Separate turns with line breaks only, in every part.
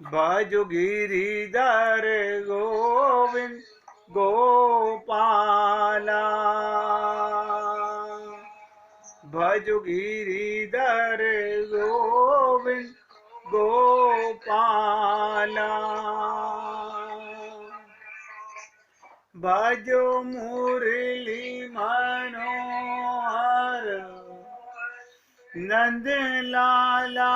भजो गिरिधर गोविंद गोपाला, भजो गिरिधर गोविंद गोपाला, भजो मुरली मनोहर नंद लाला,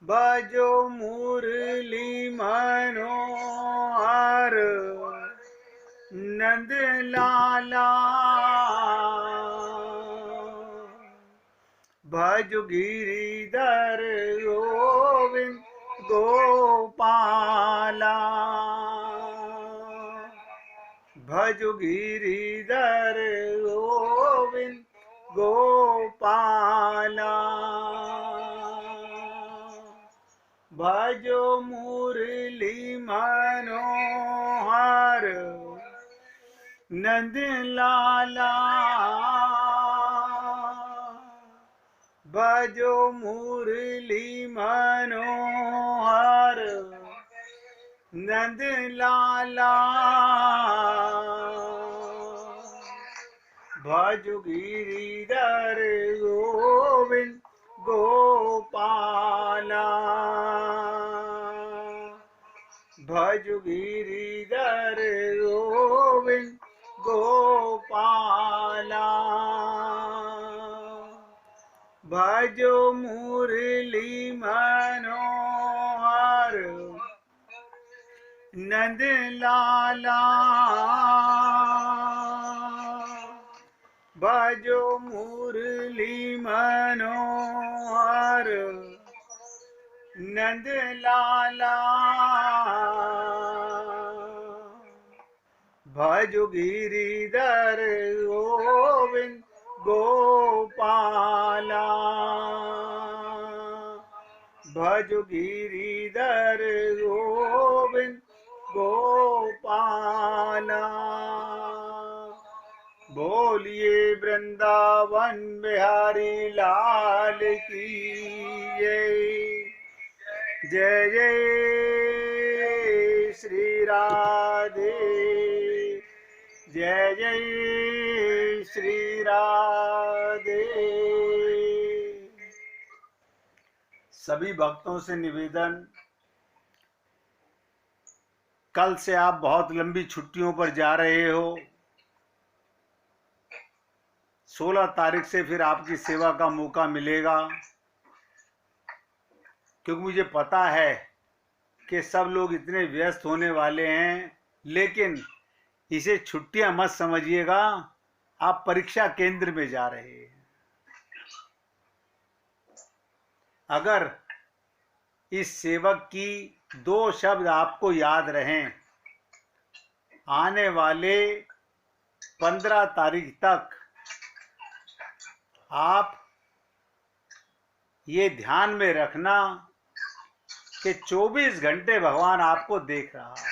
भजो मुरली मनोहर नंद लाला, भजो गिरिधर गोविंद गोपाला, भजो गिरिधर गोविंद गोपाला, भजो मुरली मनोहर नंद लाला, भजो मुरली मनोहर नंद लाला, भजो गिरिधर गोविंद गोपाला, भजो गिरिधर गोविंद गोपाला, भजो मुरली मनोहर नंद लाला, भजो मुरली मनोहर नंद लाला, भजो गिरिधर गोविंद गोपाला, भजो गिरिधर गोविंद गोपाला, बोलिए वृंदावन बिहारी लाल की जय, जय जय श्री राधे, जय जय श्री राधे। सभी भक्तों से निवेदन, कल से आप बहुत लंबी छुट्टियों पर जा रहे हो। 16 तारीख से फिर आपकी सेवा का मौका मिलेगा, क्योंकि मुझे पता है कि सब लोग इतने व्यस्त होने वाले हैं। लेकिन इसे छुट्टियां मत समझिएगा, आप परीक्षा केंद्र में जा रहे हैं। अगर इस सेवक की 2 शब्द आपको याद रहें, आने वाले 15 तारीख तक आप ये ध्यान में रखना कि 24 घंटे भगवान आपको देख रहा है।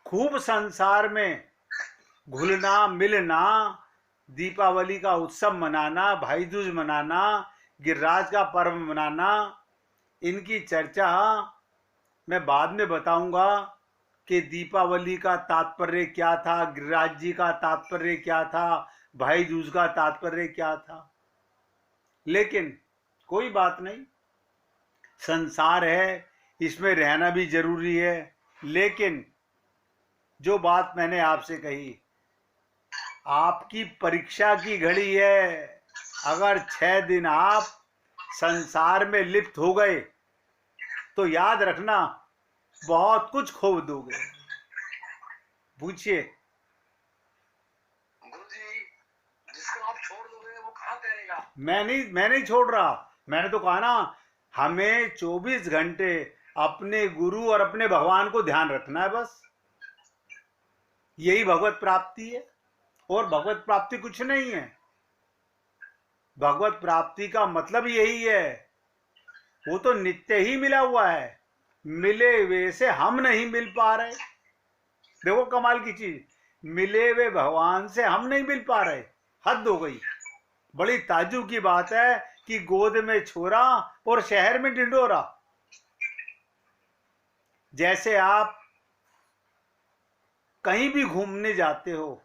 खूब संसार में घुलना मिलना, दीपावली का उत्सव मनाना, भाई दूज मनाना, गिरिराज का पर्व मनाना, इनकी चर्चा मैं बाद में बताऊंगा कि दीपावली का तात्पर्य क्या था, गिरिराज जी का तात्पर्य क्या था, भाई दूज का तात्पर्य क्या था। लेकिन कोई बात नहीं, संसार है, इसमें रहना भी जरूरी है। लेकिन जो बात मैंने आपसे कही, आपकी परीक्षा की घड़ी है। अगर 6 दिन आप संसार में लिप्त हो गए तो याद रखना बहुत कुछ खो दोगे। पूछिए।
गुरुजी, जिसको आप छोड़ दोगे वो कहाँ तैरेगा?
मैं नहीं छोड़ रहा। मैंने तो कहा ना, हमें 24 घंटे अपने गुरु और अपने भगवान को ध्यान रखना है, बस यही भगवत प्राप्ति है। और भगवत प्राप्ति कुछ नहीं है। भगवत प्राप्ति का मतलब यही है, वो तो नित्य ही मिला हुआ है। मिले हुए से हम नहीं मिल पा रहे। देखो कमाल की चीज, मिले हुए भगवान से हम नहीं मिल पा रहे, हद हो गई। बड़ी ताज्जुब की बात है कि गोद में छोरा और शहर में ढिंढोरा। जैसे आप कहीं भी घूमने जाते हो,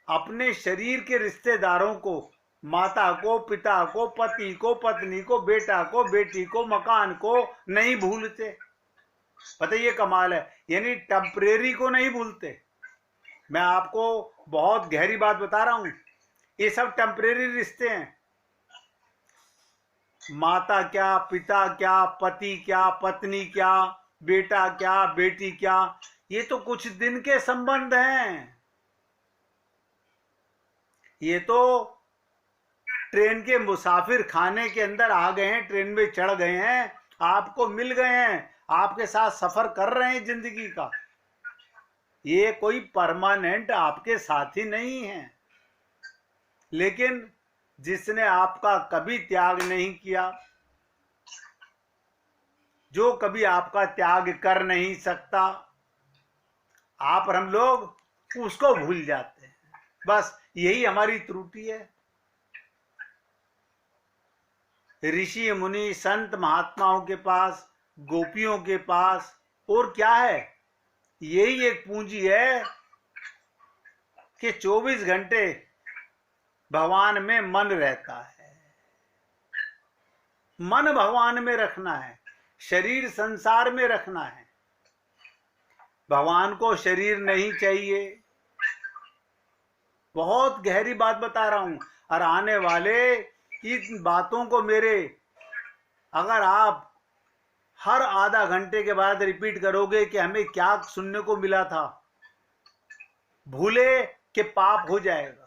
अपने शरीर के रिश्तेदारों को, माता को, पिता को, पति को, पत्नी को, बेटा को, बेटी को, मकान को नहीं भूलते। पता ये कमाल है, यानी टेम्परेरी को नहीं भूलते। मैं आपको बहुत गहरी बात बता रहा हूं, ये सब टेम्परेरी रिश्ते हैं। माता क्या, पिता क्या, पति क्या, पत्नी क्या, बेटा क्या, बेटी क्या, ये तो कुछ दिन के संबंध हैं। ये तो ट्रेन के मुसाफिर खाने के अंदर आ गए हैं, ट्रेन में चढ़ गए हैं, आपको मिल गए हैं, आपके साथ सफर कर रहे हैं जिंदगी का। ये कोई परमानेंट आपके साथी नहीं है। लेकिन जिसने आपका कभी त्याग नहीं किया, जो कभी आपका त्याग कर नहीं सकता, आप और हम लोग उसको भूल जाते हैं। बस यही हमारी त्रुटि है। ऋषि मुनि संत महात्माओं के पास, गोपियों के पास और क्या है? यही एक पूंजी है कि 24 घंटे भगवान में मन रहता है। मन भगवान में रखना है, शरीर संसार में रखना है। भगवान को शरीर नहीं चाहिए। बहुत गहरी बात बता रहा हूं। और आने वाले इन बातों को मेरे, अगर आप हर आधा घंटे के बाद रिपीट करोगे कि हमें क्या सुनने को मिला था, भूले कि पाप हो जाएगा।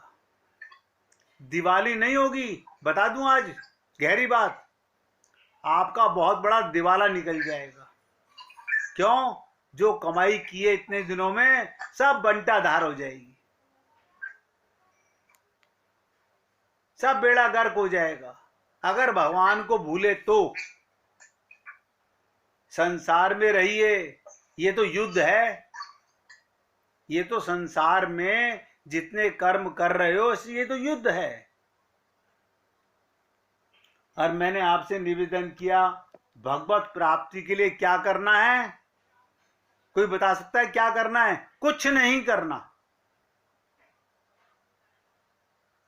दिवाली नहीं होगी, बता दूं आज गहरी बात, आपका बहुत बड़ा दिवाला निकल जाएगा। क्यों? जो कमाई की है इतने दिनों में सब बंटाधार हो जाएगी, सब बेड़ा गर्क हो जाएगा। अगर भगवान को भूले तो संसार में रहिए, ये तो युद्ध है। ये तो संसार में जितने कर्म कर रहे हो ये तो युद्ध है। और मैंने आपसे निवेदन किया, भगवत प्राप्ति के लिए क्या करना है? कोई बता सकता है क्या करना है? कुछ नहीं करना।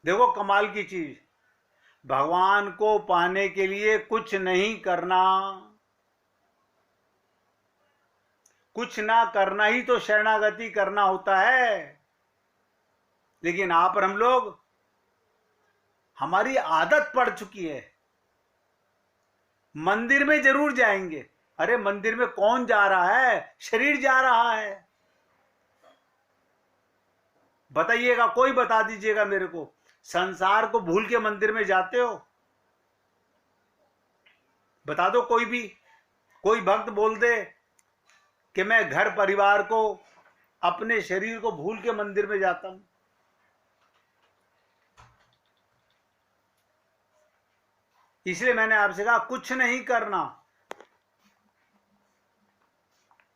देखो कमाल की चीज, भगवान को पाने के लिए कुछ नहीं करना। कुछ ना करना ही तो शरणागति करना होता है। लेकिन आप और हम लोग, हमारी आदत पड़ चुकी है। मंदिर में जरूर जाएंगे। अरे मंदिर में कौन जा रहा है? शरीर जा रहा है। बताइएगा, कोई बता दीजिएगा मेरे को, संसार को भूल के मंदिर में जाते हो? बता दो कोई भी, कोई भक्त बोल दे कि मैं घर परिवार को, अपने शरीर को भूल के मंदिर में जाता हूं। इसलिए मैंने आपसे कहा कुछ नहीं करना।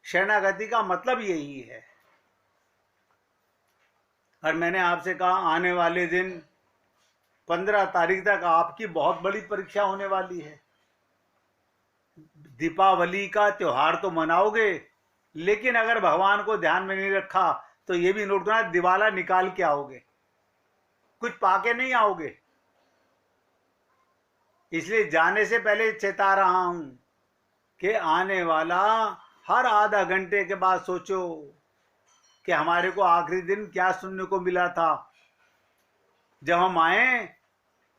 शरणागति का मतलब यही है। और मैंने आपसे कहा आने वाले दिन 15 तारीख तक आपकी बहुत बड़ी परीक्षा होने वाली है। दीपावली का त्योहार तो मनाओगे, लेकिन अगर भगवान को ध्यान में नहीं रखा तो ये भी नोट करना, दिवाला निकाल के आओगे, कुछ पाके नहीं आओगे। इसलिए जाने से पहले चेता रहा हूं कि आने वाला हर आधा घंटे के बाद सोचो कि हमारे को आखिरी दिन क्या सुनने को मिला था। जब हम आए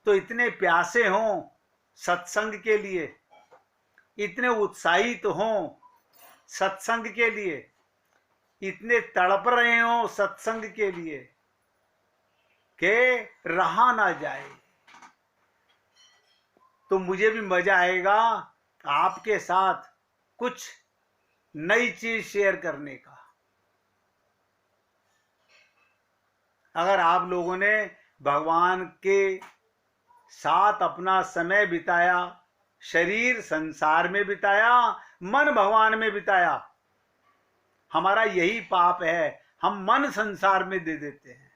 तो इतने प्यासे हों सत्संग के लिए, इतने उत्साहित हों सत्संग के लिए, इतने तड़प रहे हों सत्संग के लिए कि रहा ना जाए। तो मुझे भी मजा आएगा आपके साथ कुछ नई चीज शेयर करने का। अगर आप लोगों ने भगवान के साथ अपना समय बिताया, शरीर संसार में बिताया, मन भगवान में बिताया, हमारा यही पाप है, हम मन संसार में दे देते हैं।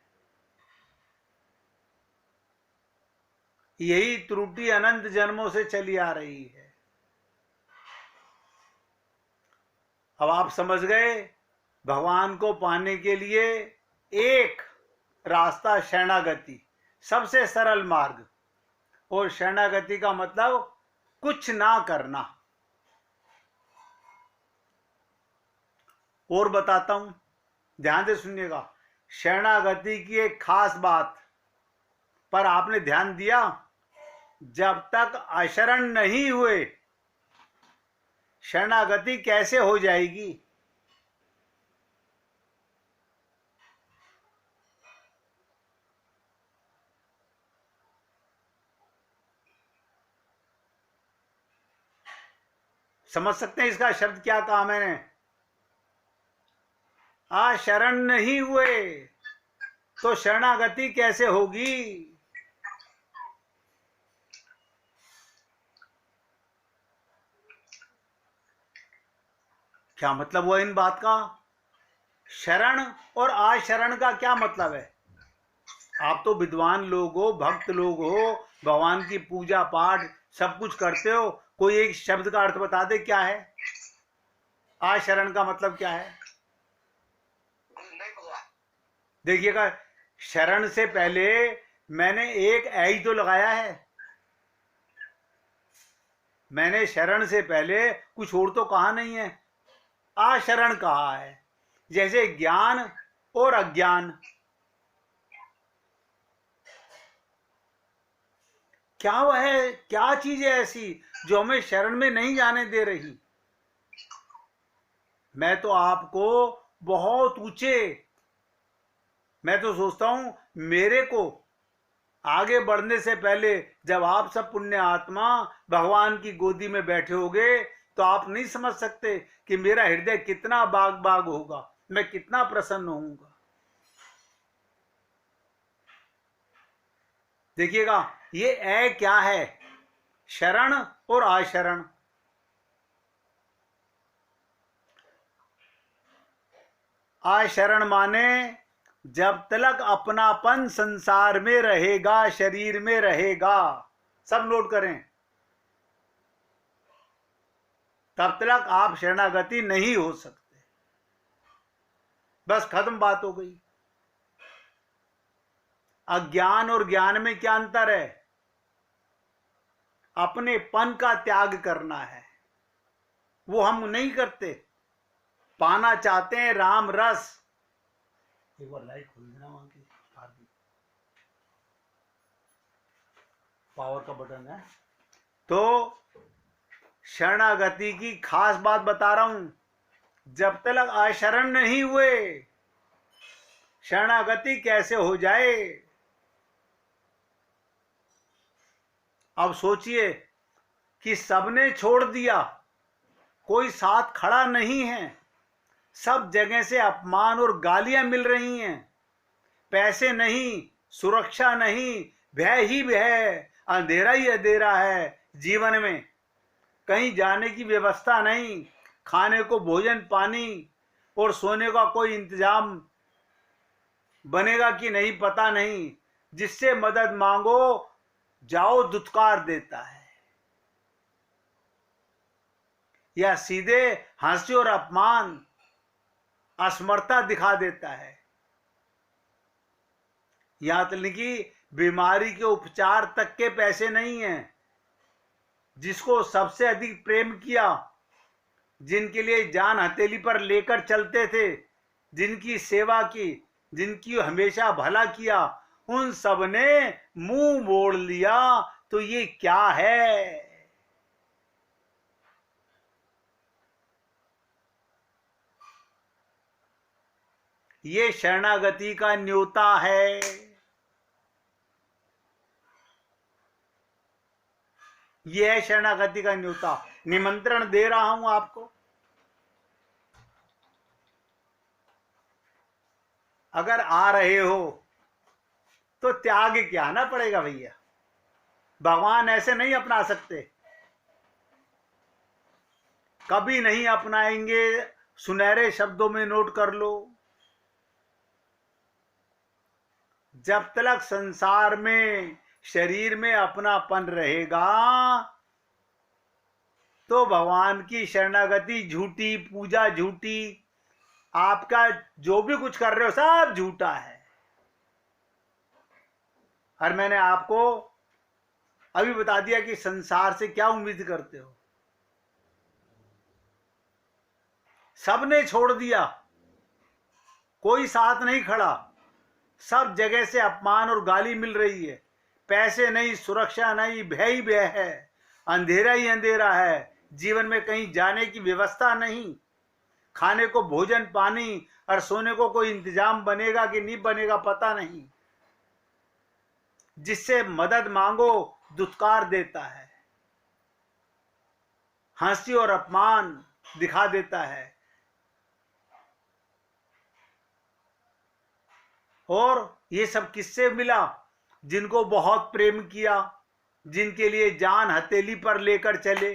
यही त्रुटि अनंत जन्मों से चली आ रही है। अब आप समझ गए, भगवान को पाने के लिए एक रास्ता शरणागति, सबसे सरल मार्ग। और शरणागति का मतलब कुछ ना करना। और बताता हूं, ध्यान से सुनिएगा। शरणागति की एक खास बात पर आपने ध्यान दिया, जब तक अशरण नहीं हुए शरणागति कैसे हो जाएगी? समझ सकते हैं इसका शब्द क्या कहा मैंने? शरण नहीं हुए तो शरणागति कैसे होगी? क्या मतलब हुआ इन बात का? शरण और आशरण का क्या मतलब है? आप तो विद्वान लोग हो, भक्त लोग हो, भगवान की पूजा पाठ सब कुछ करते हो, कोई एक शब्द का अर्थ बता दे क्या है? आशरण का मतलब क्या है?
नहीं पता।
देखिएगा, शरण से पहले मैंने एक ऐ तो लगाया है। मैंने शरण से पहले कुछ और तो कहा नहीं है, आशरण कहा है। जैसे ज्ञान और अज्ञान, क्या वह है, क्या चीज है ऐसी जो हमें शरण में नहीं जाने दे रही? मैं तो आपको बहुत ऊंचे, मैं तो सोचता हूं मेरे को आगे बढ़ने से पहले जब आप सब पुण्य आत्मा भगवान की गोदी में बैठे होगे तो आप नहीं समझ सकते कि मेरा हृदय कितना बाग बाग होगा, मैं कितना प्रसन्न होऊंगा। देखिएगा, ये ऐ क्या है? शरण और आशरण। आशरण माने जब तक अपनापन संसार में रहेगा, शरीर में रहेगा, सब नोट करें, तब तक आप शरणागति नहीं हो सकते। बस खत्म, बात हो गई। अज्ञान और ज्ञान में क्या अंतर है? अपने पन का त्याग करना है, वो हम नहीं करते। पाना चाहते हैं राम रस। एक बार लाइट खोल देना वहां की, पावर का बटन है। तो शरणागति की खास बात बता रहा हूं, जब तक आशरण नहीं हुए शरणागति कैसे हो जाए? अब सोचिए कि सबने छोड़ दिया, कोई साथ खड़ा नहीं है, सब जगह से अपमान और गालियां मिल रही हैं, पैसे नहीं, सुरक्षा नहीं, भय ही भय, अंधेरा ही अंधेरा है जीवन में, कहीं जाने की व्यवस्था नहीं, खाने को भोजन पानी और सोने का कोई इंतजाम बनेगा कि नहीं पता नहीं, जिससे मदद मांगो जाओ दुत्कार देता है, या सीधे हंसी और अपमान असमर्थता दिखा देता है। यहां तक कि बीमारी के उपचार तक के पैसे नहीं हैं। जिसको सबसे अधिक प्रेम किया, जिनके लिए जान हथेली पर लेकर चलते थे, जिनकी सेवा की, जिनकी हमेशा भला किया, उन सब ने मुंह मोड़ लिया। तो ये क्या है? ये शरणागति का न्योता है। ये है शरणागति का न्योता। निमंत्रण दे रहा हूं आपको। अगर आ रहे हो तो त्याग क्या आना पड़ेगा भैया। भगवान ऐसे नहीं अपना सकते, कभी नहीं अपनाएंगे। सुनहरे शब्दों में नोट कर लो, जब तक संसार में शरीर में अपनापन रहेगा तो भगवान की शरणागति झूठी, पूजा झूठी, आपका जो भी कुछ कर रहे हो सब झूठा है। और मैंने आपको अभी बता दिया कि संसार से क्या उम्मीद करते हो। सबने छोड़ दिया, कोई साथ नहीं खड़ा, सब जगह से अपमान और गाली मिल रही है। पैसे नहीं, सुरक्षा नहीं, भय ही भय है, अंधेरा ही अंधेरा है, जीवन में कहीं जाने की व्यवस्था नहीं, खाने को भोजन पानी और सोने को कोई इंतजाम बनेगा कि नहीं बनेगा पता नहीं। जिससे मदद मांगो दुत्कार देता है, हंसी और अपमान दिखा देता है। और ये सब किससे मिला? जिनको बहुत प्रेम किया, जिनके लिए जान हथेली पर लेकर चले,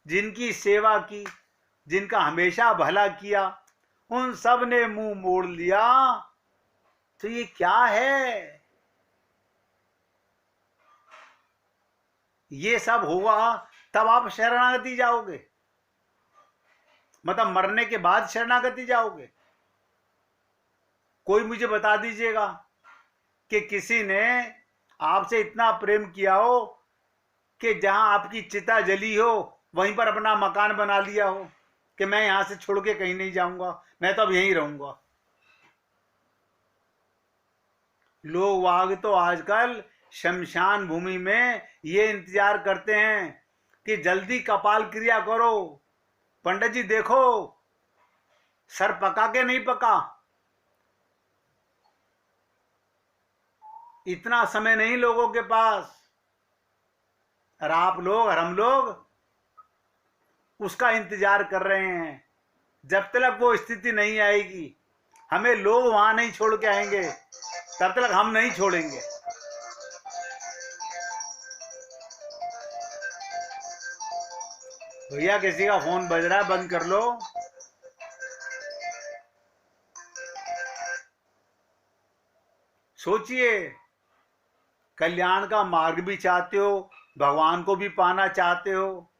जिनकी सेवा की, जिनका हमेशा भला किया, उन सब ने मुंह मोड़ लिया। तो ये क्या है? ये सब होगा तब आप शरणागति जाओगे, मतलब मरने के बाद शरणागति जाओगे। कोई मुझे बता दीजिएगा कि किसी ने आपसे इतना प्रेम किया हो कि जहां आपकी चिता जली हो वहीं पर अपना मकान बना लिया हो कि मैं यहां से छोड़ के कहीं नहीं जाऊंगा, मैं तो अब यहीं रहूंगा। लोग वाग तो आजकल शमशान भूमि में ये इंतजार करते हैं कि जल्दी कपाल क्रिया करो, पंडित जी देखो सर पका के नहीं पका। इतना समय नहीं लोगों के पास, और आप लोग और हम लोग उसका इंतजार कर रहे हैं। जब तक वो स्थिति नहीं आएगी, हमें लोग वहां नहीं छोड़ के आएंगे, तब तक हम नहीं छोड़ेंगे। भैया किसी का फोन बज रहा है, बंद कर लो। सोचिए, कल्याण का मार्ग भी चाहते हो, भगवान को भी पाना चाहते हो,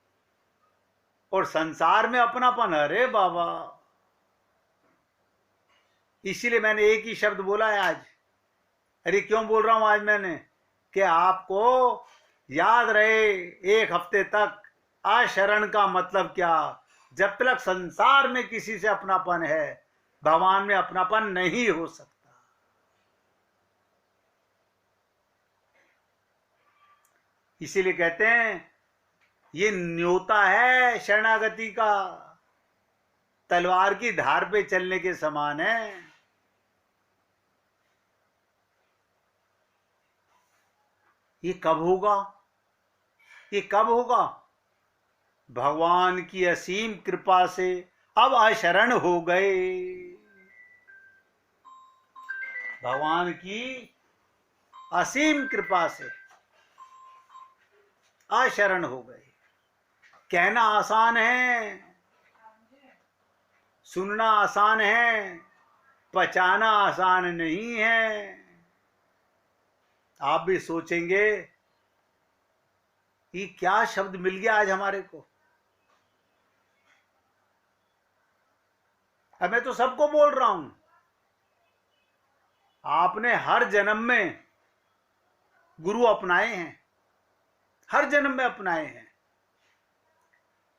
और संसार में अपनापन, अरे बाबा। इसीलिए मैंने एक ही शब्द बोला है आज। अरे क्यों बोल रहा हूं आज मैंने? कि आपको याद रहे एक हफ्ते तक आशरण का मतलब क्या। जब तक संसार में किसी से अपनापन है, भगवान में अपनापन नहीं हो सकता। इसीलिए कहते हैं ये न्योता है शरणागति का, तलवार की धार पे चलने के समान है। ये कब होगा? ये कब होगा? भगवान की असीम कृपा से अब अशरण हो गए। भगवान की असीम कृपा से अशरण हो गए। कहना आसान है, सुनना आसान है, पचाना आसान नहीं है। आप भी सोचेंगे ये क्या शब्द मिल गया आज हमारे को। अब मैं तो सबको बोल रहा हूं, आपने हर जन्म में गुरु अपनाए हैं, हर जन्म में अपनाए हैं,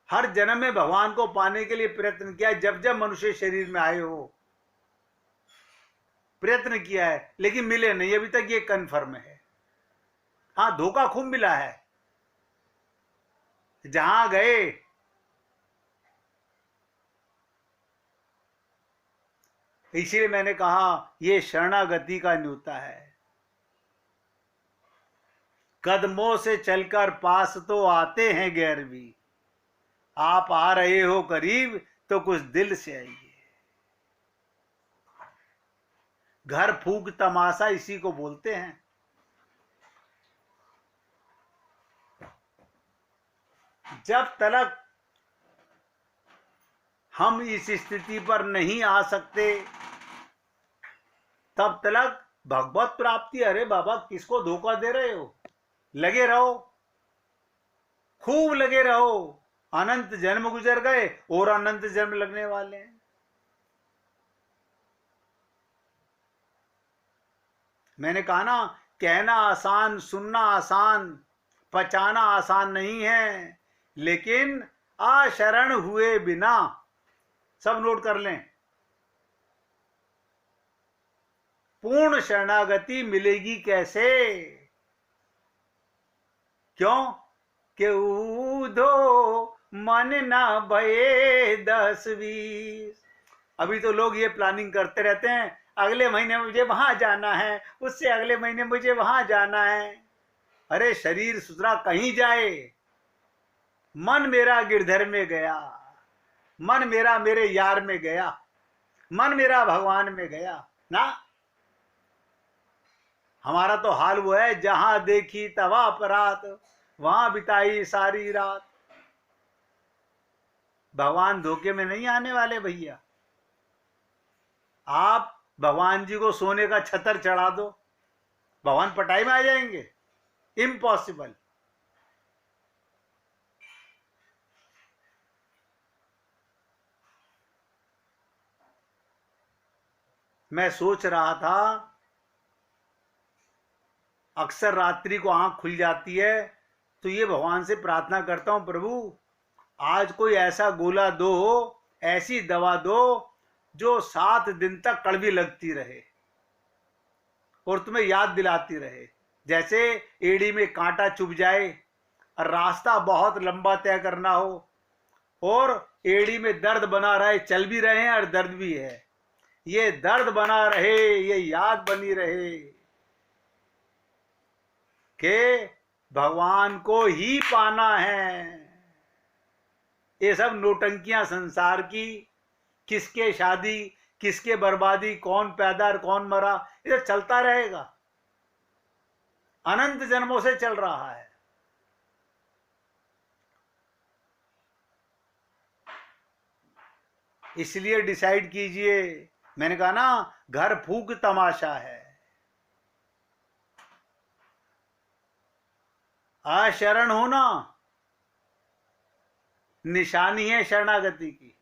हर जन्म में भगवान को पाने के लिए प्रयत्न किया। जब जब मनुष्य शरीर में आए हो प्रयत्न किया है, लेकिन मिले नहीं अभी तक, ये कन्फर्म है। हाँ, धोखा खूब मिला है। जहां गए इसीलिए मैंने कहा ये शरणागति का न्योता है। कदमों से चलकर पास तो आते हैं गैर भी, आप आ रहे हो करीब तो कुछ दिल से आइए। घर फूक तमाशा इसी को बोलते हैं। जब तक हम इस स्थिति पर नहीं आ सकते तब तक भगवत प्राप्ति, अरे बाबा किसको धोखा दे रहे हो? लगे रहो, खूब लगे रहो। अनंत जन्म गुजर गए और अनंत जन्म लगने वाले हैं। मैंने कहा ना, कहना आसान, सुनना आसान, पचाना आसान नहीं है, लेकिन आशरण हुए बिना, सब नोट कर लें, पूर्ण शरणागति मिलेगी कैसे? क्यों? कि ऊधो मन ना भये 10-20। अभी तो लोग ये प्लानिंग करते रहते हैं, अगले महीने मुझे वहां जाना है, उससे अगले महीने मुझे वहां जाना है। अरे शरीर सुधरा कहीं जाए, मन मेरा गिरधर में गया, मन मेरा मेरे यार में गया, मन मेरा भगवान में गया ना। हमारा तो हाल वो है, जहां देखी तवा अपरात, वहां बिताई सारी रात। भगवान धोखे में नहीं आने वाले भैया। आप भगवान जी को सोने का छतर चढ़ा दो, भगवान पटाई में आ जाएंगे? इम्पॉसिबल। मैं सोच रहा था, अक्सर रात्रि को आंख खुल जाती है तो ये भगवान से प्रार्थना करता हूं, प्रभु आज कोई ऐसा गोला दो, ऐसी दवा दो जो 7 दिन तक कड़वी लगती रहे और तुम्हें याद दिलाती रहे। जैसे एड़ी में कांटा चुभ जाए और रास्ता बहुत लंबा तय करना हो और एड़ी में दर्द बना रहे, चल भी रहे हैं और दर्द भी है, ये दर्द बना रहे, ये याद बनी रहे कि भगवान को ही पाना है। ये सब नोटंकियां संसार की, किसके शादी, किसके बर्बादी, कौन पैदा कौन मरा, ये चलता रहेगा, अनंत जन्मों से चल रहा है। इसलिए डिसाइड कीजिए, मैंने कहा ना, घर फूक तमाशा है। अशरण होना निशानी है शरणागति की।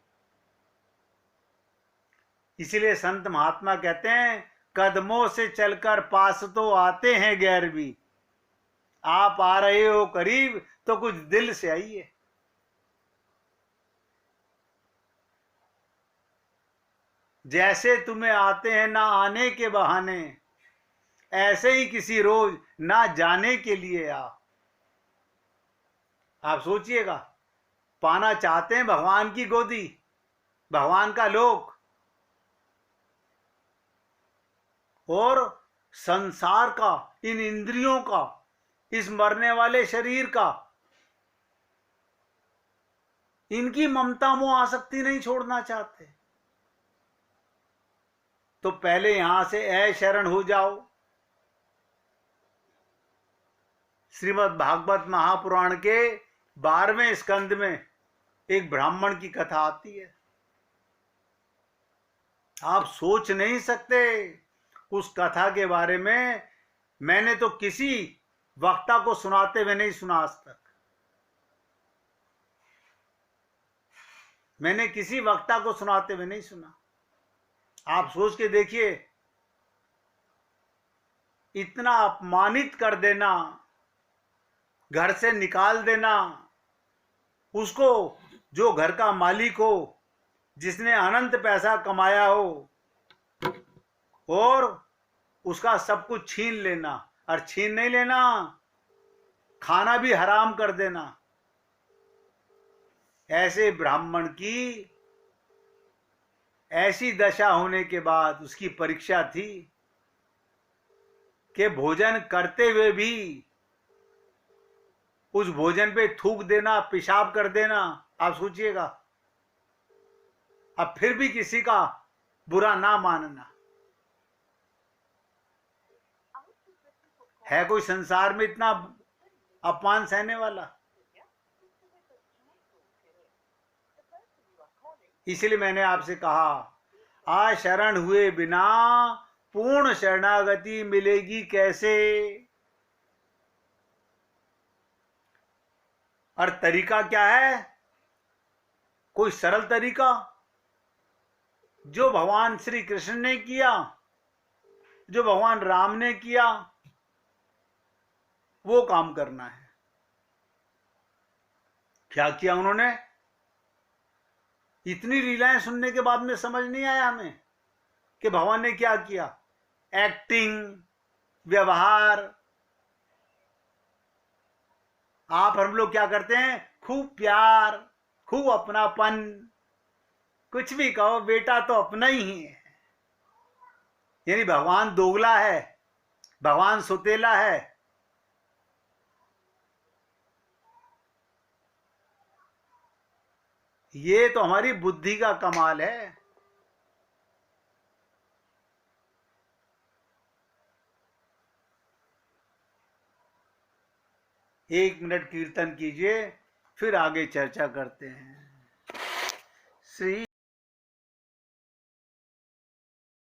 इसलिए संत महात्मा कहते हैं, कदमों से चलकर पास तो आते हैं गैर भी, आप आ रहे हो करीब तो कुछ दिल से आइए। जैसे तुम्हें आते हैं ना आने के बहाने, ऐसे ही किसी रोज ना जाने के लिए आओ। आप सोचिएगा, पाना चाहते हैं भगवान की गोदी, भगवान का लोक, और संसार का, इन इंद्रियों का, इस मरने वाले शरीर का, इनकी ममता मोह आसक्ति नहीं छोड़ना चाहते, तो पहले यहां से अशरण हो जाओ। श्रीमद् भागवत महापुराण के 12वें स्कंद में एक ब्राह्मण की कथा आती है। आप सोच नहीं सकते उस कथा के बारे में। मैंने तो किसी वक्ता को सुनाते हुए नहीं सुना आज तक। मैंने किसी वक्ता को सुनाते हुए नहीं सुना। आप सोच के देखिए, इतना अपमानित कर देना, घर से निकाल देना, उसको जो घर का मालिक हो, जिसने अनंत पैसा कमाया हो, और उसका सब कुछ छीन लेना, और छीन नहीं लेना, खाना भी हराम कर देना। ऐसे ब्राह्मण की ऐसी दशा होने के बाद उसकी परीक्षा थी कि भोजन करते हुए भी उस भोजन पे थूक देना, पेशाब कर देना। आप सोचिएगा, अब फिर भी किसी का बुरा ना मानना। है कोई संसार में इतना अपमान सहने वाला? इसलिए मैंने आपसे कहा, आशरण हुए बिना पूर्ण शरणागति मिलेगी कैसे? और तरीका क्या है? कोई सरल तरीका जो भगवान श्री कृष्ण ने किया, जो भगवान राम ने किया, वो काम करना है। क्या किया उन्होंने? इतनी लीलाएं सुनने के बाद में समझ नहीं आया हमें कि भगवान ने क्या किया? एक्टिंग, व्यवहार। आप हम लोग क्या करते हैं? खूब प्यार, खूब अपनापन, कुछ भी कहो बेटा तो अपना ही है। यानी भगवान दोगला है, भगवान सुतेला है। ये तो हमारी बुद्धि का कमाल है। एक मिनट कीर्तन कीजिए, फिर आगे चर्चा करते हैं। श्री